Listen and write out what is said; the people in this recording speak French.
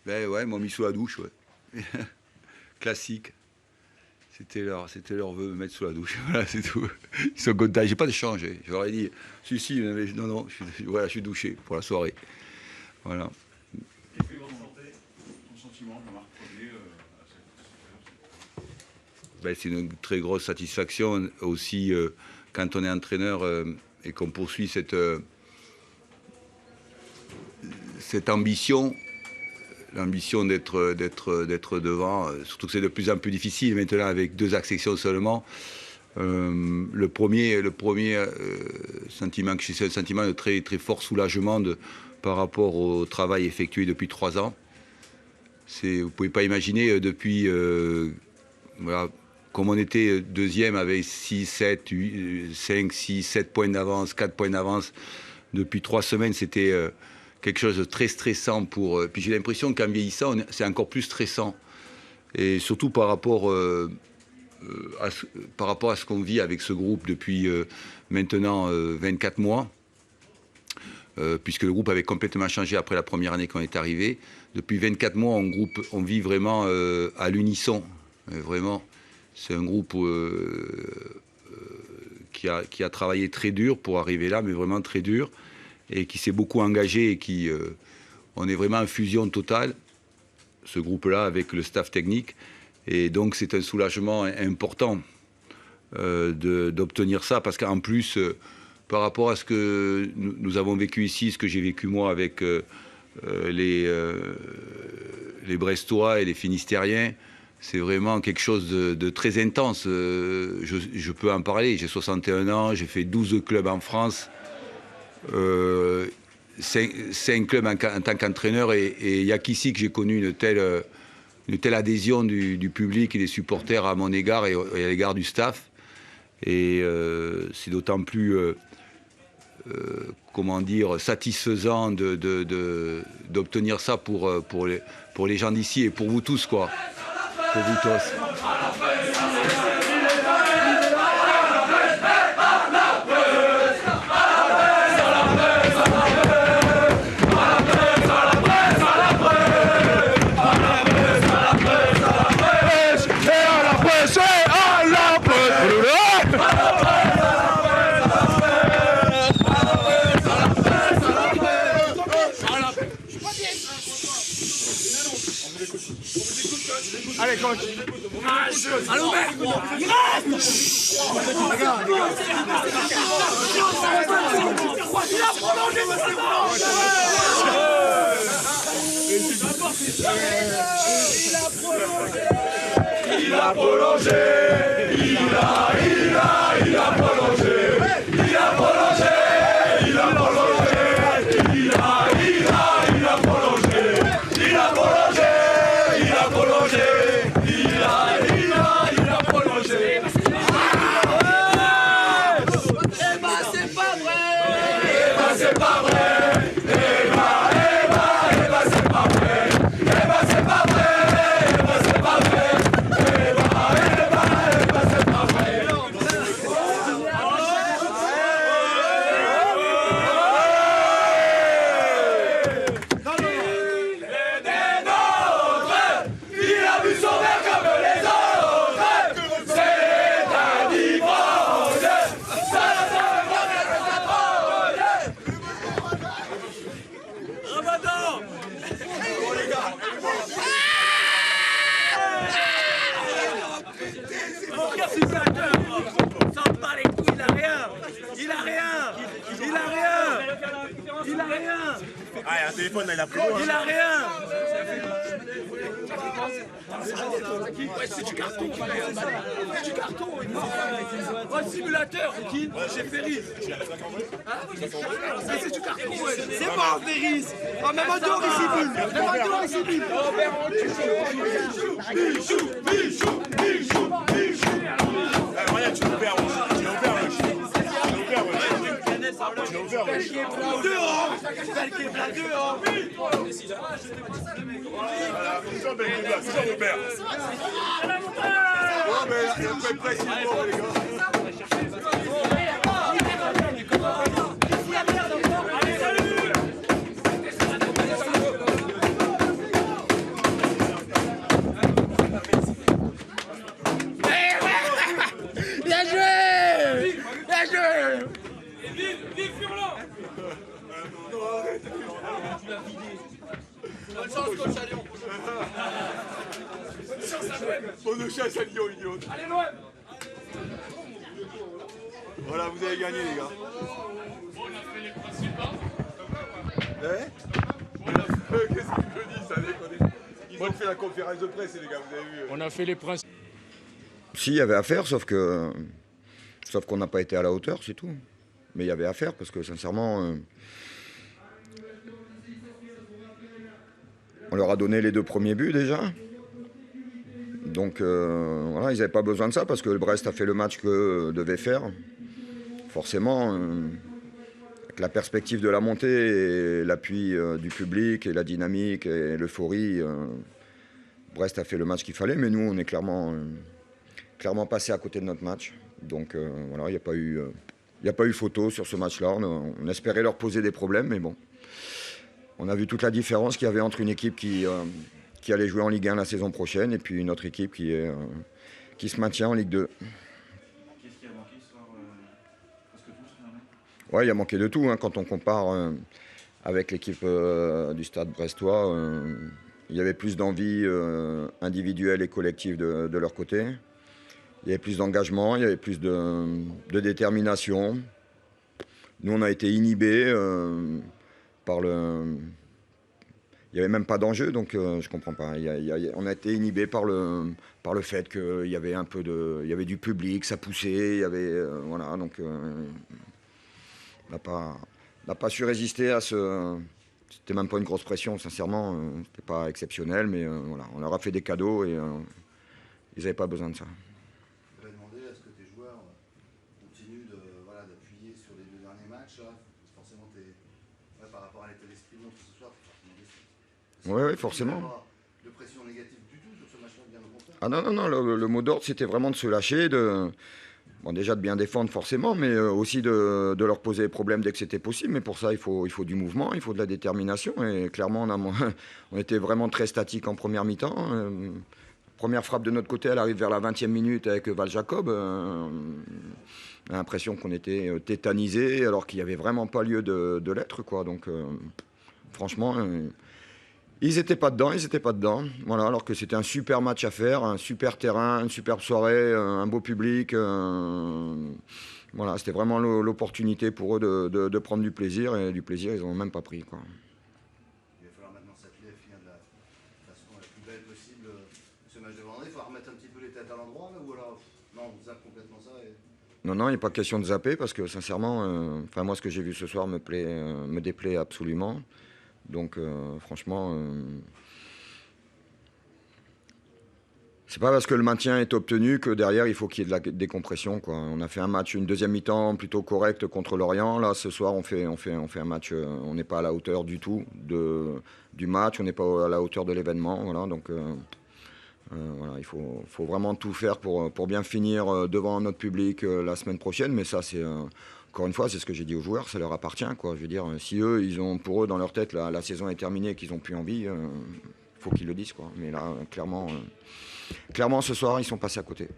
Ben ouais, ils m'ont mis sous la douche, ouais. Classique. C'était leur vœu, me mettre sous la douche. Voilà, c'est tout. Ils sont contents. J'ai pas de change. Je leur ai dit, si, non, voilà, je suis douché pour la soirée. Voilà. Et puis, ton sentiment, Jean-Marc Premier, à cette Ben, c'est une très grosse satisfaction aussi quand on est entraîneur et qu'on poursuit cette ambition. L'ambition d'être devant, surtout que c'est de plus en plus difficile maintenant avec 2 accessions seulement. Le premier sentiment que j'ai, c'est un sentiment de très, très fort soulagement par rapport au travail effectué depuis 3 ans. Vous ne pouvez pas imaginer depuis, voilà, comme on était deuxième avec 6, 7, 8, 5, 6, 7 points d'avance, 4 points d'avance, depuis 3 semaines, c'était quelque chose de très stressant puis j'ai l'impression qu'en vieillissant, c'est encore plus stressant. Et surtout par rapport à ce qu'on vit avec ce groupe depuis maintenant 24 mois, puisque le groupe avait complètement changé après la première année qu'on est arrivé. Depuis 24 mois, on vit vraiment à l'unisson. Vraiment, c'est un groupe qui a travaillé très dur pour arriver là, mais vraiment très dur, et qui s'est beaucoup engagé et on est vraiment en fusion totale, ce groupe-là, avec le staff technique. Et donc, c'est un soulagement important d'obtenir ça, parce qu'en plus, par rapport à ce que nous avons vécu ici, ce que j'ai vécu moi avec les Brestois et les Finistériens, c'est vraiment quelque chose de très intense. Je peux en parler, j'ai 61 ans, j'ai fait 12 clubs en France. 5 clubs en tant qu'entraîneur, et il n'y a qu'ici que j'ai connu une telle adhésion du public et des supporters à mon égard et à l'égard du staff. Et c'est d'autant plus satisfaisant d'obtenir ça pour les gens d'ici et pour vous tous, quoi. Pour vous tous. Allez, coach. Allô, mec. Il reste. Regarde. Il a prolongé, il a prolongé. Ah, il y a un téléphone là, il a pris loin. Il a rien. C'est du carton. C'est du carton. Oh, le simulateur, c'est qui? C'est Ferry. C'est du carton. C'est mort, Ferry. Oh, même en dehors, il simule. Même en dehors, il simule. Bichou. Regarde, tu nous perds. Dehors. Toujours nos pères. Oh, mais il y a pas de presse, les gars. Bonne chance, coach à Lyon. Bonne chance à l'OM. Bonne chance à Lyon, Union. Allez, l'OM. Voilà, vous avez gagné, les gars. On a fait les principes, hein. Qu'est-ce qu'ils me disent, ça déconne. Ils ont fait la conférence de presse, les gars, vous avez vu. On a fait les principes. Si, il y avait à faire, sauf qu'on n'a pas été à la hauteur, c'est tout. Mais il y avait à faire, parce que sincèrement, on leur a donné les 2 premiers buts déjà. Donc voilà, ils n'avaient pas besoin de ça, parce que le Brest a fait le match que devait faire. Forcément, avec la perspective de la montée et l'appui du public et la dynamique et l'euphorie, Brest a fait le match qu'il fallait, mais nous, on est clairement passé à côté de notre match. Donc voilà, il n'y a pas eu photo sur ce match-là. On espérait leur poser des problèmes, mais bon. On a vu toute la différence qu'il y avait entre une équipe qui allait jouer en Ligue 1 la saison prochaine et puis une autre équipe qui se maintient en Ligue 2. Qu'est-ce qui a manqué ce soir? Parce que tout, finalement. Ouais, il a manqué de tout, hein, quand on compare avec l'équipe du Stade brestois. Il y avait plus d'envie individuelle et collective de leur côté. Il y avait plus d'engagement, il y avait plus de détermination. Nous, on a été inhibés par le... Il n'y avait même pas d'enjeu, donc je ne comprends pas. On a été inhibés par le fait qu'il y avait il y avait du public, ça poussait, il y avait... voilà, donc on n'a pas su résister à ce... C'était même pas une grosse pression, sincèrement. C'était pas exceptionnel, mais voilà, on leur a fait des cadeaux et ils n'avaient pas besoin de ça. Je voudrais demander, est-ce que tes joueurs continuent d'appuyer sur les 2 derniers matchs là? Forcément, par rapport à l'état d'esprit de ce soir, Oui, forcément. Il n'y a pas de pression négative du tout sur ce match-là, bien au contraire. Ah non, le mot d'ordre, c'était vraiment de se lâcher, déjà de bien défendre forcément, mais aussi de leur poser des problèmes dès que c'était possible. Mais pour ça, il faut du mouvement, il faut de la détermination. Et clairement, on était vraiment très statique en première mi-temps. Première frappe de notre côté, elle arrive vers la 20e minute avec Val Jacob. On a l'impression qu'on était tétanisés, alors qu'il n'y avait vraiment pas lieu de l'être, quoi. Donc, franchement, ils n'étaient pas dedans. Voilà, alors que c'était un super match à faire, un super terrain, une superbe soirée, un beau public. Voilà, c'était vraiment l'opportunité pour eux de prendre du plaisir, et du plaisir, ils n'en ont même pas pris, quoi. Il va falloir maintenant s'atteler à finir de la façon la plus belle possible ce match de vendredi. Il faut remettre un petit peu les têtes à l'endroit, ou alors non, on zappe complètement ça. Non, il n'est pas question de zapper, parce que sincèrement, moi, ce que j'ai vu ce soir me déplaît absolument. Donc, franchement, c'est pas parce que le maintien est obtenu que derrière, il faut qu'il y ait de la décompression, quoi. On a fait un match, une deuxième mi-temps plutôt correcte contre Lorient. Là, ce soir, on fait un match, on n'est pas à la hauteur du tout du match, on n'est pas à la hauteur de l'événement. Voilà, donc, voilà, il faut vraiment tout faire pour bien finir devant notre public la semaine prochaine. Mais ça, c'est... Encore une fois, c'est ce que j'ai dit aux joueurs, ça leur appartient, quoi. Je veux dire, si eux, pour eux, dans leur tête, la saison est terminée et qu'ils n'ont plus envie, faut qu'ils le disent, quoi. Mais là, clairement, ce soir, ils sont passés à côté.